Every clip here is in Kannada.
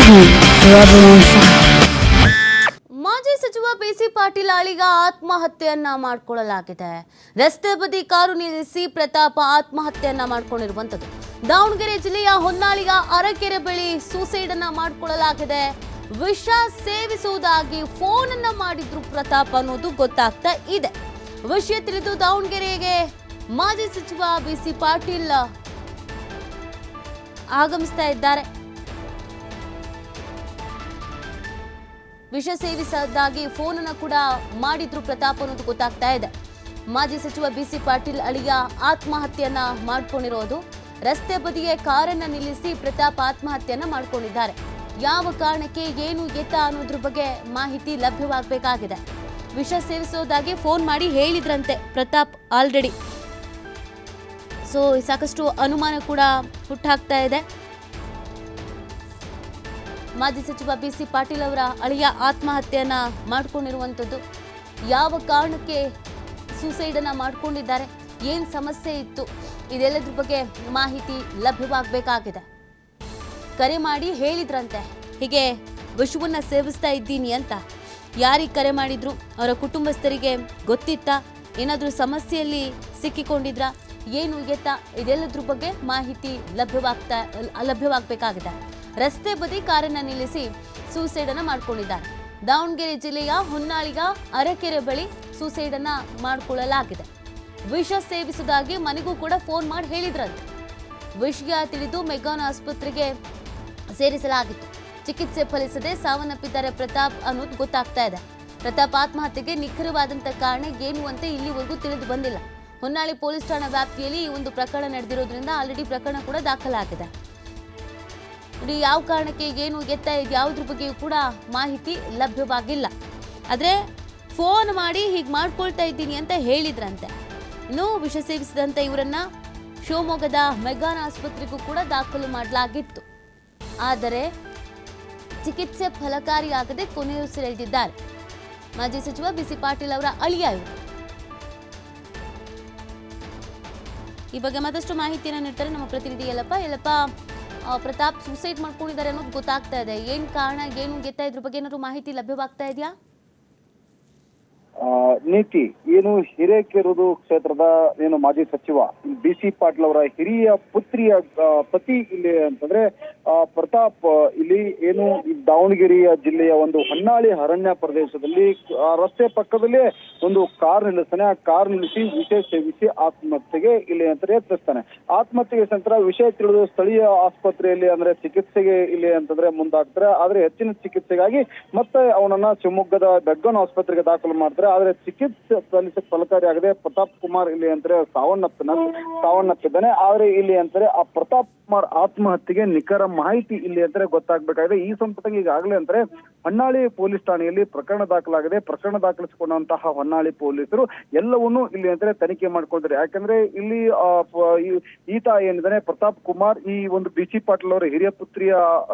TV forever on fire. ಮಾಜಿ ಸಚಿವ ಬಿಸಿ ಪಾಟೀಲ್ ಅಳಿಗ ಆತ್ಮಹತ್ಯೆಯನ್ನ ಮಾಡಿಕೊಳ್ಳಲಾಗಿದೆ. ರಸ್ತೆ ಬದಿ ಕಾರು ನಿಲ್ಲಿಸಿ ಪ್ರತಾಪ ಆತ್ಮಹತ್ಯೆಯನ್ನ ಮಾಡಿಕೊಂಡಿರುವಂತದ್ದು. ದಾವಣಗೆರೆ ಜಿಲ್ಲೆಯ ಹೊನ್ನಾಳಿಗ ಅರಕೆರೆ ಬಳಿ ಸೂಸೈಡ್ ಅನ್ನ ಮಾಡಿಕೊಳ್ಳಲಾಗಿದೆ. ವಿಷ ಸೇವಿಸುವುದಾಗಿ ಫೋನ್ ಅನ್ನ ಮಾಡಿದ್ರು ಪ್ರತಾಪ್ ಅನ್ನೋದು ಗೊತ್ತಾಗ್ತಾ ಇದೆ. ವಿಷಯ ತಿಳಿದು ದಾವಣಗೆರೆಗೆ ಮಾಜಿ ಸಚಿವ ಬಿಸಿ ಪಾಟೀಲ್ ಆಗಮಿಸ್ತಾ ಇದ್ದಾರೆ. ವಿಷ ಸೇವಿಸದಾಗಿ ಫೋನ್ ಅನ್ನು ಕೂಡ ಮಾಡಿದ್ರು ಪ್ರತಾಪ್ ಅನ್ನೋದು ಗೊತ್ತಾಗ್ತಾ ಇದೆ. ಮಾಜಿ ಸಚಿವ ಬಿಸಿ ಪಾಟೀಲ್ ಅಳಿಯ ಆತ್ಮಹತ್ಯೆಯನ್ನ ಮಾಡ್ಕೊಂಡಿರೋದು. ರಸ್ತೆ ಬದಿಗೆ ಕಾರನ್ನ ನಿಲ್ಲಿಸಿ ಪ್ರತಾಪ್ ಆತ್ಮಹತ್ಯೆಯನ್ನ ಮಾಡ್ಕೊಂಡಿದ್ದಾರೆ. ಯಾವ ಕಾರಣಕ್ಕೆ ಏನು ಎತ್ತ ಅನ್ನೋದ್ರ ಬಗ್ಗೆ ಮಾಹಿತಿ ಲಭ್ಯವಾಗಬೇಕಾಗಿದೆ. ವಿಷ ಸೇವಿಸೋದಾಗಿ ಫೋನ್ ಮಾಡಿ ಹೇಳಿದ್ರಂತೆ ಪ್ರತಾಪ್ ಆಲ್ರೆಡಿ. ಸೊ ಸಾಕಷ್ಟು ಅನುಮಾನ ಕೂಡ ಹುಟ್ಟಾಗ್ತಾ ಇದೆ. ಮಾಜಿ ಸಚಿವ ಬಿಸಿ ಪಾಟೀಲ್ ಅವರ ಅಳಿಯ ಆತ್ಮಹತ್ಯೆಯನ್ನ ಮಾಡಿಕೊಂಡಿರುವಂಥದ್ದು. ಯಾವ ಕಾರಣಕ್ಕೆ ಸೂಸೈಡ್ ಅನ್ನ ಮಾಡ್ಕೊಂಡಿದ್ದಾರೆ, ಏನ್ ಸಮಸ್ಯೆ ಇತ್ತು, ಇದೆಲ್ಲದ್ರ ಬಗ್ಗೆ ಮಾಹಿತಿ ಲಭ್ಯವಾಗಬೇಕಾಗಿದೆ. ಕರೆ ಮಾಡಿ ಹೇಳಿದ್ರಂತೆ ಹೀಗೆ ವಿಷವನ್ನ ಸೇವಿಸ್ತಾ ಇದ್ದೀನಿ ಅಂತ. ಯಾರಿಗೆ ಕರೆ ಮಾಡಿದ್ರು, ಅವರ ಕುಟುಂಬಸ್ಥರಿಗೆ ಗೊತ್ತಿತ್ತಾ, ಏನಾದರೂ ಸಮಸ್ಯೆಯಲ್ಲಿ ಸಿಕ್ಕಿಕೊಂಡಿದ್ರಾ, ಏನು ಎತ್ತ, ಇದೆಲ್ಲದ್ರ ಬಗ್ಗೆ ಮಾಹಿತಿ ಲಭ್ಯವಾಗಬೇಕಾಗಿದೆ. ರಸ್ತೆ ಬದಿ ಕಾರನ್ನ ನಿಲ್ಲಿಸಿ ಸೂಸೈಡ್ ಅನ್ನ ಮಾಡ್ಕೊಂಡಿದ್ದಾರೆ. ದಾವಣಗೆರೆ ಜಿಲ್ಲೆಯ ಹೊನ್ನಾಳಿಗ ಅರಕೆರೆ ಬಳಿ ಸೂಸೈಡ್ ಅನ್ನ ಮಾಡಿಕೊಳ್ಳಲಾಗಿದೆ. ವಿಷ ಸೇವಿಸುವುದಾಗಿ ಮನೆಗೂ ಕೂಡ ಫೋನ್ ಮಾಡಿ ಹೇಳಿದ್ರಂತೆ. ವಿಷಯ ತಿಳಿದು ಮೆಗ್ಗಾನ್ ಆಸ್ಪತ್ರೆಗೆ ಸೇರಿಸಲಾಗಿತ್ತು. ಚಿಕಿತ್ಸೆ ಫಲಿಸದೆ ಸಾವನ್ನಪ್ಪಿದ್ದಾರೆ ಪ್ರತಾಪ್ ಅನ್ನೋದು ಗೊತ್ತಾಗ್ತಾ ಇದೆ. ಪ್ರತಾಪ್ ಆತ್ಮಹತ್ಯೆಗೆ ನಿಖರವಾದಂತ ಕಾರಣ ಏನು ಅಂತ ಇಲ್ಲಿವರೆಗೂ ತಿಳಿದು ಬಂದಿಲ್ಲ. ಹೊನ್ನಾಳಿ ಪೊಲೀಸ್ ಠಾಣಾ ವ್ಯಾಪ್ತಿಯಲ್ಲಿ ಈ ಒಂದು ಪ್ರಕರಣ ನಡೆದಿರೋದ್ರಿಂದ ಆಲ್ರೆಡಿ ಪ್ರಕರಣ ಕೂಡ ದಾಖಲಾಗಿದೆ. ಯಾವ ಕಾರಣಕ್ಕೆ ಏನು ಎತ್ತ ಯಾವುದ್ರ ಬಗ್ಗೆಯೂ ಕೂಡ ಮಾಹಿತಿ ಲಭ್ಯವಾಗಿಲ್ಲ. ಆದರೆ ಫೋನ್ ಮಾಡಿ ಹೀಗೆ ಮಾಡ್ಕೊಳ್ತಾ ಇದ್ದೀನಿ ಅಂತ ಹೇಳಿದ್ರಂತೆ. ಇನ್ನು ವಿಷ ಸೇವಿಸಿದಂತೆ ಇವರನ್ನ ಶಿವಮೊಗ್ಗದ ಮೆಗ್ಗಾನ್ ಆಸ್ಪತ್ರೆಗೂ ಕೂಡ ದಾಖಲು ಮಾಡಲಾಗಿತ್ತು. ಆದರೆ ಚಿಕಿತ್ಸೆ ಫಲಕಾರಿಯಾಗದೆ ಕೊನೆಯುಸಿರೆಳೆದಿದ್ದಾರೆ. ಮಾಜಿ ಸಚಿವ ಬಿಸಿ ಪಾಟೀಲ್ ಅವರ ಅಳಿಯ ಇವರು. ಈ ಬಗ್ಗೆ ಮತ್ತಷ್ಟು ಮಾಹಿತಿಯನ್ನು ನೀಡ್ತಾರೆ ನಮ್ಮ ಪ್ರತಿನಿಧಿ ಯಲ್ಲಪ್ಪ. ಪ್ರತಾಪ್ ಸೂಸೈಡ್ ಮಾಡ್ಕೊಂಡಿದ್ದಾರೆ ಅನ್ನೋದು ಗೊತ್ತಾಗ್ತಾ ಇದೆ. ಏನ್ ಕಾರಣ, ಏನು ಗೆತ್ತ, ಇದ್ರ ಬಗ್ಗೆ ಏನಾದ್ರು ಮಾಹಿತಿ ಲಭ್ಯವಾಗ್ತಾ ಇದೆಯಾ? ನೀತಿ ಏನು ಹಿರೇಕೆರೂರು ಕ್ಷೇತ್ರದ ಏನು ಮಾಜಿ ಸಚಿವ ಬಿಸಿ ಪಾಟೀಲ್ ಅವರ ಹಿರಿಯ ಪುತ್ರಿಯ ಪತಿ ಇಲ್ಲಿ ಅಂತಂದ್ರೆ ಪ್ರತಾಪ್ ಇಲ್ಲಿ ಏನು ದಾವಣಗೆರೆಯ ಜಿಲ್ಲೆಯ ಒಂದು ಹೊನ್ನಾಳಿ ಅರಣ್ಯ ಪ್ರದೇಶದಲ್ಲಿ ರಸ್ತೆ ಪಕ್ಕದಲ್ಲೇ ಒಂದು ಕಾರ್ ನಿಲ್ಲಿಸ್ತಾನೆ. ಆ ಕಾರ್ ನಿಲ್ಲಿಸಿ ವಿಷ ಸೇವಿಸಿ ಆತ್ಮಹತ್ಯೆಗೆ ಇಲ್ಲಿ ಅಂತ ಯತ್ನಿಸ್ತಾನೆ. ಆತ್ಮಹತ್ಯೆಗೆ ನಂತರ ವಿಷಯ ತಿಳಿದು ಸ್ಥಳೀಯ ಆಸ್ಪತ್ರೆಯಲ್ಲಿ ಅಂದ್ರೆ ಚಿಕಿತ್ಸೆಗೆ ಇಲ್ಲಿ ಅಂತಂದ್ರೆ ಮುಂದಾಗ್ತಾರೆ. ಆದ್ರೆ ಹೆಚ್ಚಿನ ಚಿಕಿತ್ಸೆಗಾಗಿ ಮತ್ತೆ ಅವನನ್ನ ಶಿವಮೊಗ್ಗದ ಮೆಗ್ಗಾನ್ ಆಸ್ಪತ್ರೆಗೆ ದಾಖಲು ಮಾಡ್ತಾರೆ. ಆದ್ರೆ ಚಿಕಿತ್ಸೆ ಫಲಕಾರಿಯಾಗದೆ ಪ್ರತಾಪ್ ಕುಮಾರ್ ಇಲ್ಲಿ ಅಂತಾರೆ ಸಾವನ್ನಪ್ಪಿದ್ದಾನೆ. ಆದ್ರೆ ಇಲ್ಲಿ ಅಂತಾರೆ ಆ ಪ್ರತಾಪ್ ಕುಮಾರ್ ಆತ್ಮಹತ್ಯೆಗೆ ನಿಖರ ಮಾಹಿತಿ ಇಲ್ಲಿ ಅಂತಾರೆ ಗೊತ್ತಾಗಬೇಕಾಗಿದೆ. ಈ ಸಂಪರ್ಕ ಈಗಾಗಲೇ ಅಂದ್ರೆ ಹೊನ್ನಾಳಿ ಪೊಲೀಸ್ ಠಾಣೆಯಲ್ಲಿ ಪ್ರಕರಣ ದಾಖಲಾಗಿದೆ. ಪ್ರಕರಣ ದಾಖಲಿಸಿಕೊಂಡಂತಹ ಹೊನ್ನಾಳಿ ಪೊಲೀಸರು ಎಲ್ಲವನ್ನೂ ಇಲ್ಲಿ ಅಂತಾರೆ ತನಿಖೆ ಮಾಡ್ಕೊಳ್ತಾರೆ. ಯಾಕಂದ್ರೆ ಇಲ್ಲಿ ಈತ ಏನಿದ್ದಾನೆ ಪ್ರತಾಪ್ ಕುಮಾರ್ ಈ ಒಂದು ಬಿಸಿ ಪಾಟೀಲ್ ಅವರ ಹಿರಿಯ ಪುತ್ರಿಯ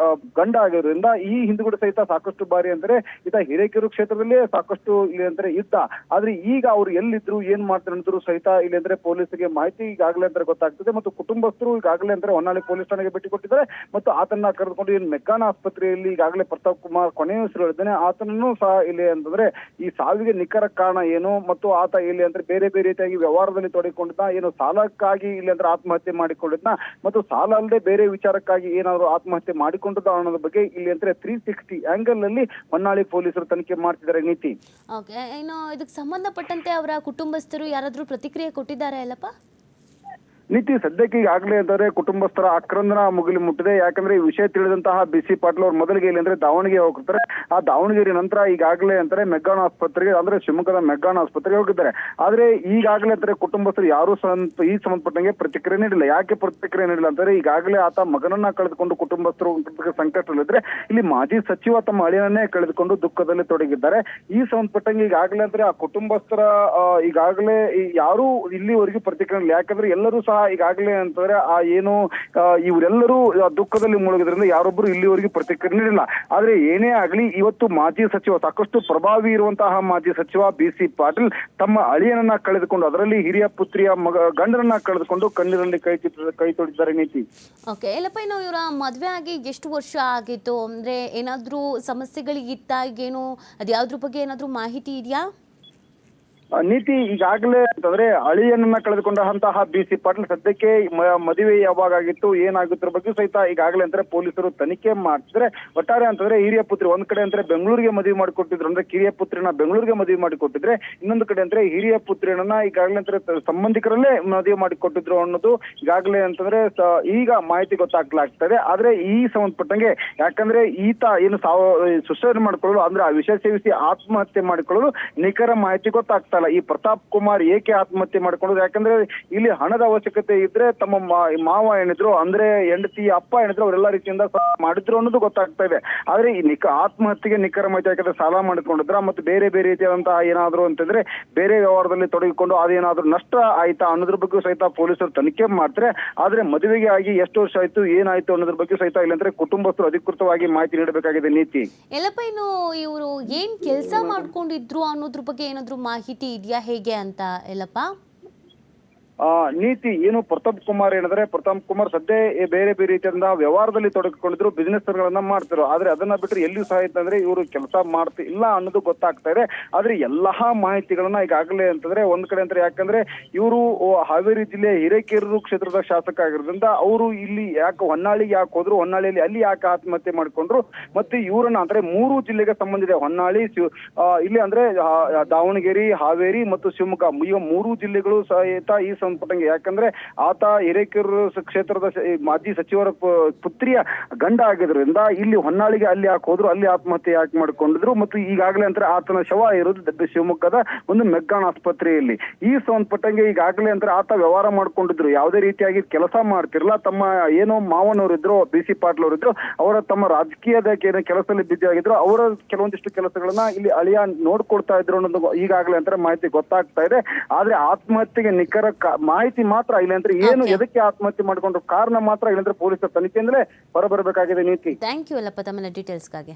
ಗಂಡ ಆಗಿರೋದ್ರಿಂದ ಈ ಹಿಂದುಗಡೆ ಸಹಿತ ಸಾಕಷ್ಟು ಬಾರಿ ಅಂದ್ರೆ ಈತ ಹಿರೇಕೆರೂರು ಕ್ಷೇತ್ರದಲ್ಲೇ ಸಾಕಷ್ಟು ಇಲ್ಲಿ ಅಂದ್ರೆ ಇದ್ದ. ಆದ್ರೆ ಈಗ ಅವ್ರು ಎಲ್ಲಿದ್ರು ಏನ್ ಮಾಡ್ತಾರೆ ಅಂದ್ರು ಸಹಿತ ಇಲ್ಲಿ ಅಂದ್ರೆ ಪೊಲೀಸರಿಗೆ ಮಾಹಿತಿ ಈಗಾಗಲೇ ಅಂದ್ರೆ ಗೊತ್ತಾಗ್ತದೆ. ಮತ್ತು ಕುಟುಂಬಸ್ಥರು ಈಗಾಗಲೇ ಅಂದ್ರೆ ಹೊನ್ನಾಳಿ ಪೊಲೀಸ್ ಠಾಣೆಗೆ ಭೇಟಿ ಕೊಟ್ಟಿದ್ದಾರೆ. ಮತ್ತು ಆತನ ಕರೆದುಕೊಂಡು ಏನು ಮೆಗ್ಗಾನ್ ಆಸ್ಪತ್ರೆಯಲ್ಲಿ ಈಗಾಗಲೇ ಪ್ರತಾಪ್ ಕುಮಾರ್ ಕೊನೆಯುಸಿರೆಳೆದಿದ್ದಾನೆ. ಆತನನ್ನು ಸಹ ಇಲ್ಲಿ ಅಂತಂದ್ರೆ ಈ ಸಾವಿಗೆ ನಿಖರ ಕಾರಣ ಏನು ಮತ್ತು ಆತ ಇಲ್ಲಿ ಅಂದ್ರೆ ಬೇರೆ ಬೇರೆ ರೀತಿಯಾಗಿ ವ್ಯವಹಾರದಲ್ಲಿ ತೊಡಗಿಕೊಂಡಿದ್ದ, ಏನು ಸಾಲಕ್ಕಾಗಿ ಇಲ್ಲಿ ಅಂದ್ರೆ ಆತ್ಮಹತ್ಯೆ ಮಾಡಿಕೊಂಡಿದ್ದ ಮತ್ತು ಸಾಲ ಅಲ್ಲದೆ ಬೇರೆ ವಿಚಾರಕ್ಕಾಗಿ ಏನಾದ್ರು ಆತ್ಮಹತ್ಯೆ ಮಾಡಿಕೊಂಡಿದ್ದ ಅನ್ನೋದ್ರ ಬಗ್ಗೆ ಇಲ್ಲಿ ಅಂದ್ರೆ 360 ಆಂಗಲ್ ಅಲ್ಲಿ ಹೊನ್ನಾಳಿ ಪೊಲೀಸರು ತನಿಖೆ ಮಾಡ್ತಿದ್ದಾರೆ. ನೀತಿ ಇನ್ನು ಇದಕ್ಕೆ ಸಂಬಂಧಪಟ್ಟಂತೆ ಅವರ ಕುಟುಂಬಸ್ಥರು ಯಾರಾದ್ರೂ ಪ್ರತಿಕ್ರಿಯೆ ಕೊಟ್ಟಿದ್ದಾರೆ ಅಲ್ಲಪ್ಪ? ನೀತಿ ಸದ್ಯಕ್ಕೆ ಈಗಾಗಲೇ ಅಂದರೆ ಕುಟುಂಬಸ್ಥರ ಆಕ್ರಂದನ ಮುಗಿಲು ಮುಟ್ಟಿದೆ. ಯಾಕಂದ್ರೆ ಈ ವಿಷಯ ತಿಳಿದಂತಹ ಬಿಸಿ ಪಾಟೀಲ್ ಅವರು ಮೊದಲಿಗೆ ಇಲ್ಲಿ ಅಂದ್ರೆ ದಾವಣಗೆರೆ ಹೋಗ್ತಾರೆ. ಆ ದಾವಣಗೆರೆ ನಂತರ ಈಗಾಗಲೇ ಅಂತಾರೆ ಮೆಗ್ಗಾನ್ ಆಸ್ಪತ್ರೆಗೆ ಅಂದ್ರೆ ಶಿವಮೊಗ್ಗದ ಮೆಗ್ಗಾನ್ ಆಸ್ಪತ್ರೆಗೆ ಹೋಗಿದ್ದಾರೆ. ಆದ್ರೆ ಈಗಾಗಲೇ ಅಂದ್ರೆ ಕುಟುಂಬಸ್ಥರು ಯಾರು ಈ ಸಂಬಂಧಪಟ್ಟಂಗೆ ಪ್ರತಿಕ್ರಿಯೆ ನೀಡಿಲ್ಲ. ಯಾಕೆ ಪ್ರತಿಕ್ರಿಯೆ ನೀಡಿಲ್ಲ ಅಂತಂದ್ರೆ ಈಗಾಗಲೇ ಆತ ಮಗನನ್ನ ಕಳೆದುಕೊಂಡು ಕುಟುಂಬಸ್ಥರು ಸಂಕಷ್ಟದಲ್ಲಿದ್ರೆ ಇಲ್ಲಿ ಮಾಜಿ ಸಚಿವ ತಮ್ಮ ಅಳಿಯನ್ನೇ ಕಳೆದುಕೊಂಡು ದುಃಖದಲ್ಲಿ ತೊಡಗಿದ್ದಾರೆ. ಈ ಸಂಬಂಧಪಟ್ಟಂಗೆ ಈಗಾಗಲೇ ಅಂದ್ರೆ ಆ ಕುಟುಂಬಸ್ಥರ ಈಗಾಗಲೇ ಯಾರು ಇಲ್ಲಿವರೆಗೂ ಪ್ರತಿಕ್ರಿಯೆ ಇಲ್ಲ. ಯಾಕಂದ್ರೆ ಎಲ್ಲರೂ ಸಹ ಈಗಾಗಲೇ ಅಂತಂದ್ರೆ ಆ ಏನು ಇವರೆಲ್ಲರೂ ದುಃಖದಲ್ಲಿ ಮುಳುಗಿದ್ರಿಂದ ಯಾರೊಬ್ಬರು ಇಲ್ಲಿವರೆಗೆ ಪ್ರತಿಕ್ರಿಯೆ ನೀಡಿಲ್ಲ. ಆದ್ರೆ ಏನೇ ಆಗ್ಲಿ ಇವತ್ತು ಮಾಜಿ ಸಚಿವ, ಸಾಕಷ್ಟು ಪ್ರಭಾವಿ ಇರುವಂತಹ ಮಾಜಿ ಸಚಿವ BC ಪಾಟೀಲ್ ತಮ್ಮ ಅಳಿಯನನ್ನ ಕಳೆದುಕೊಂಡು, ಅದರಲ್ಲಿ ಹಿರಿಯ ಪುತ್ರಿಯ ಗಂಡನನ್ನ ಕಳೆದುಕೊಂಡು ಕಣ್ಣೀರಲ್ಲಿ ಕೈ ತೊಡಿದ್ದಾರೆ ನೀತಿ. ಓಕೆ, ಎಲ್ಲಪ್ಪ ಇನ್ನು ಇವರ ಮದುವೆ ಆಗಿ ಎಷ್ಟು ವರ್ಷ ಆಗಿತ್ತು? ಅಂದ್ರೆ ಏನಾದ್ರೂ ಸಮಸ್ಯೆಗಳಿಗಿತ್ತ? ಈಗೇನು ಅದ್ಯಾವ್ದ್ರ ಬಗ್ಗೆ ಏನಾದ್ರೂ ಮಾಹಿತಿ ಇದೆಯಾ? ನೀತಿ ಈಗಾಗಲೇ ಅಂತಂದ್ರೆ ಅಳಿಯನನ್ನ ಕಳೆದುಕೊಂಡಂತಹ BC ಪಾಟೀಲ್ ಸದ್ಯಕ್ಕೆ ಮದುವೆ ಯಾವಾಗ ಆಗಿತ್ತು, ಏನಾಗುತ್ತಿರ ಬಗ್ಗೆ ಸಹಿತ ಈಗಾಗಲೇ ಅಂದ್ರೆ ಪೊಲೀಸರು ತನಿಖೆ ಮಾಡ್ತಿದ್ರೆ. ಒಟ್ಟಾರೆ ಅಂತಂದ್ರೆ ಹಿರಿಯ ಪುತ್ರಿ ಒಂದ್ ಕಡೆ ಅಂದ್ರೆ ಬೆಂಗಳೂರಿಗೆ ಮದುವೆ ಮಾಡಿಕೊಟ್ಟಿದ್ರು, ಅಂದ್ರೆ ಕಿರಿಯ ಪುತ್ರಿನ ಬೆಂಗಳೂರಿಗೆ ಮದುವೆ ಮಾಡಿಕೊಟ್ಟಿದ್ರೆ, ಇನ್ನೊಂದು ಕಡೆ ಅಂದ್ರೆ ಹಿರಿಯ ಪುತ್ರಿಯನ್ನ ಈಗಾಗಲೇ ಅಂದ್ರೆ ಸಂಬಂಧಿಕರಲ್ಲೇ ಮದುವೆ ಮಾಡಿಕೊಟ್ಟಿದ್ರು ಅನ್ನೋದು ಈಗಾಗಲೇ ಅಂತಂದ್ರೆ ಈಗ ಮಾಹಿತಿ ಗೊತ್ತಾಗ್ಲಾಗ್ತದೆ. ಆದ್ರೆ ಈ ಸಂಬಂಧಪಟ್ಟಂಗೆ ಯಾಕಂದ್ರೆ ಈತ ಏನು ಸುಸೈಡ್ ಮಾಡ್ಕೊಳ್ಳಲು ಅಂದ್ರೆ ಆ ವಿಷ ಸೇವಿಸಿ ಆತ್ಮಹತ್ಯೆ ಮಾಡಿಕೊಳ್ಳಲು ನಿಖರ ಮಾಹಿತಿ ಗೊತ್ತಾಗ್ತಾ ಈ ಪ್ರತಾಪ್ ಕುಮಾರ್ ಏಕೆ ಆತ್ಮಹತ್ಯೆ ಮಾಡ್ಕೊಂಡ್ರು, ಯಾಕಂದ್ರೆ ಇಲ್ಲಿ ಹಣದ ಅವಶ್ಯಕತೆ ಇದ್ರೆ ತಮ್ಮ ಮಾವ ಏನಿದ್ರು ಅಂದ್ರೆ ಹೆಂಡತಿ ಅಪ್ಪ ಏನಿದ್ರು ಅವರೆಲ್ಲ ರೀತಿಯಿಂದ ಮಾಡಿದ್ರು ಅನ್ನೋದು ಗೊತ್ತಾಗ್ತಾ ಇದೆ. ಆದ್ರೆ ಈ ಆತ್ಮಹತ್ಯೆಗೆ ನಿಖರ ಮಾಹಿತಿ, ಯಾಕಂದ್ರೆ ಸಾಲ ಮಾಡ್ಕೊಂಡಿದ್ರ ಮತ್ತು ಬೇರೆ ಬೇರೆ ರೀತಿಯಾದಂತಹ ಏನಾದ್ರು ಅಂತಂದ್ರೆ ಬೇರೆ ವ್ಯವಹಾರದಲ್ಲಿ ತೊಡಗಿಕೊಂಡು ಅದೇನಾದ್ರೂ ನಷ್ಟ ಆಯ್ತಾ ಅನ್ನೋದ್ರ ಬಗ್ಗೆ ಸಹಿತ ಪೊಲೀಸರು ತನಿಖೆ ಮಾಡ್ತಾರೆ. ಆದ್ರೆ ಮದುವೆಗೆ ಆಗಿ ಎಷ್ಟು ವರ್ಷ ಆಯ್ತು, ಏನಾಯ್ತು ಅನ್ನೋದ್ರ ಬಗ್ಗೆ ಸಹಿತ ಇಲ್ಲಂದ್ರೆ ಕುಟುಂಬಸ್ಥರು ಅಧಿಕೃತವಾಗಿ ಮಾಹಿತಿ ನೀಡಬೇಕಾಗಿದೆ ನೀತಿ. ಎಲ್ಲಪ್ಪ ಇನ್ನು ಇವರು ಏನ್ ಕೆಲಸ ಮಾಡ್ಕೊಂಡಿದ್ರು ಅನ್ನೋದ್ರ ಬಗ್ಗೆ ಏನಾದ್ರು ಮಾಹಿತಿ ಇದೆಯಾ ಹೇಗೆ ಅಂತ ಎಲ್ಲಪ್ಪ? ನೀತಿ ಏನು ಪ್ರತಾಪ್ ಕುಮಾರ್ ಏನಿದ್ರೆ, ಪ್ರತಾಪ್ ಕುಮಾರ್ ಸದ್ಯ ಬೇರೆ ಬೇರೆ ರೀತಿಯಿಂದ ವ್ಯವಹಾರದಲ್ಲಿ ತೊಡಗಿಕೊಂಡಿದ್ರು, ಬಿಸ್ನೆಸ್ ಗಳನ್ನ ಮಾಡ್ತಿದ್ರು. ಆದ್ರೆ ಅದನ್ನ ಬಿಟ್ಟರೆ ಎಲ್ಲಿಯೂ ಸಹ ಅಂತಂದ್ರೆ ಇವರು ಕೆಲಸ ಮಾಡ್ತಿಲ್ಲ ಅನ್ನೋದು ಗೊತ್ತಾಗ್ತಾ ಇದೆ. ಆದ್ರೆ ಎಲ್ಲಾ ಮಾಹಿತಿಗಳನ್ನ ಈಗಾಗಲೇ ಅಂತಂದ್ರೆ ಒಂದ್ ಕಡೆ ಅಂದ್ರೆ ಯಾಕಂದ್ರೆ ಇವರು ಹಾವೇರಿ ಜಿಲ್ಲೆಯ ಹಿರೇಕೆರೂರು ಕ್ಷೇತ್ರದ ಶಾಸಕ ಆಗಿರೋದ್ರಿಂದ ಅವರು ಇಲ್ಲಿ ಯಾಕೆ ಹೊನ್ನಾಳಿಗೆ ಯಾಕೆ ಹೋದ್ರು, ಹೊನ್ನಾಳಿಯಲ್ಲಿ ಅಲ್ಲಿ ಯಾಕೆ ಆತ್ಮಹತ್ಯೆ ಮಾಡ್ಕೊಂಡ್ರು, ಮತ್ತೆ ಇವರನ್ನ ಅಂದ್ರೆ 3 ಜಿಲ್ಲೆಗೆ ಸಂಬಂಧ ಇದೆ. ಹೊನ್ನಾಳಿ ಇಲ್ಲಿ ಅಂದ್ರೆ ದಾವಣಗೆರೆ, ಹಾವೇರಿ ಮತ್ತು ಶಿವಮೊಗ್ಗ, ಈ 3 ಜಿಲ್ಲೆಗಳು ಸಹಿತ ಈ ಸಂಬಂಧಪಟ್ಟಂಗೆ. ಯಾಕಂದ್ರೆ ಆತ ಹಿರೇಕೆರೂರು ಕ್ಷೇತ್ರದ ಮಾಜಿ ಸಚಿವರ ಪುತ್ರಿಯ ಗಂಡ ಆಗಿದ್ರಿಂದ ಇಲ್ಲಿ ಹೊನ್ನಾಳಿಗೆ ಅಲ್ಲಿ ಯಾಕೆ ಹೋದ್ರು, ಅಲ್ಲಿ ಆತ್ಮಹತ್ಯೆ ಯಾಕೆ ಮಾಡ್ಕೊಂಡಿದ್ರು, ಮತ್ತು ಈಗಾಗಲೇ ಅಂದ್ರೆ ಆತನ ಶವ ಇರೋದು ಶಿವಮೊಗ್ಗದ ಒಂದು ಮೆಗ್ಗಾನ್ ಆಸ್ಪತ್ರೆಯಲ್ಲಿ. ಈ ಸಂಬಂಧಪಟ್ಟಂಗೆ ಈಗಾಗಲೇ ಅಂದ್ರೆ ಆತ ವ್ಯವಹಾರ ಮಾಡ್ಕೊಂಡಿದ್ರು, ಯಾವುದೇ ರೀತಿಯಾಗಿ ಕೆಲಸ ಮಾಡ್ತಿರ್ಲಿಲ್ಲ. ತಮ್ಮ ಏನೋ ಮಾವನವರಿದ್ರು BC ಪಾಟೀಲ್ ಅವರಿದ್ರು, ಅವರ ತಮ್ಮ ರಾಜಕೀಯದ ಕೆಲಸದಲ್ಲಿ ಬಿಜಿ ಆಗಿದ್ರು, ಅವರ ಕೆಲವೊಂದಿಷ್ಟು ಕೆಲಸಗಳನ್ನ ಇಲ್ಲಿ ಅಳಿಯ ನೋಡ್ಕೊಡ್ತಾ ಇದ್ರು ಅನ್ನೋದು ಈಗಾಗಲೇ ಅಂದ್ರೆ ಮಾಹಿತಿ ಗೊತ್ತಾಗ್ತಾ ಇದೆ. ಆದ್ರೆ ಆತ್ಮಹತ್ಯೆಗೆ ನಿಖರ ಮಾಹಿತಿ ಮಾತ್ರ ಇಲ್ಲ ಅಂದ್ರೆ ಏನು ಎದಕ್ಕೆ ಆತ್ಮಹತ್ಯೆ ಮಾಡ್ಕೊಂಡ್ರು ಕಾರಣ ಮಾತ್ರ ಇಲ್ಲಂದ್ರೆ ಪೊಲೀಸರ ತನಿಖೆಯಿಂದಲೇ ಹೊರಬರಬೇಕಾಗಿದೆ ನೀತಿ. ಥ್ಯಾಂಕ್ ಯು ಅಲ್ಲಪ್ಪ ತಮ್ಮ ಡೀಟೇಲ್ಸ್ಗಾಗಿ.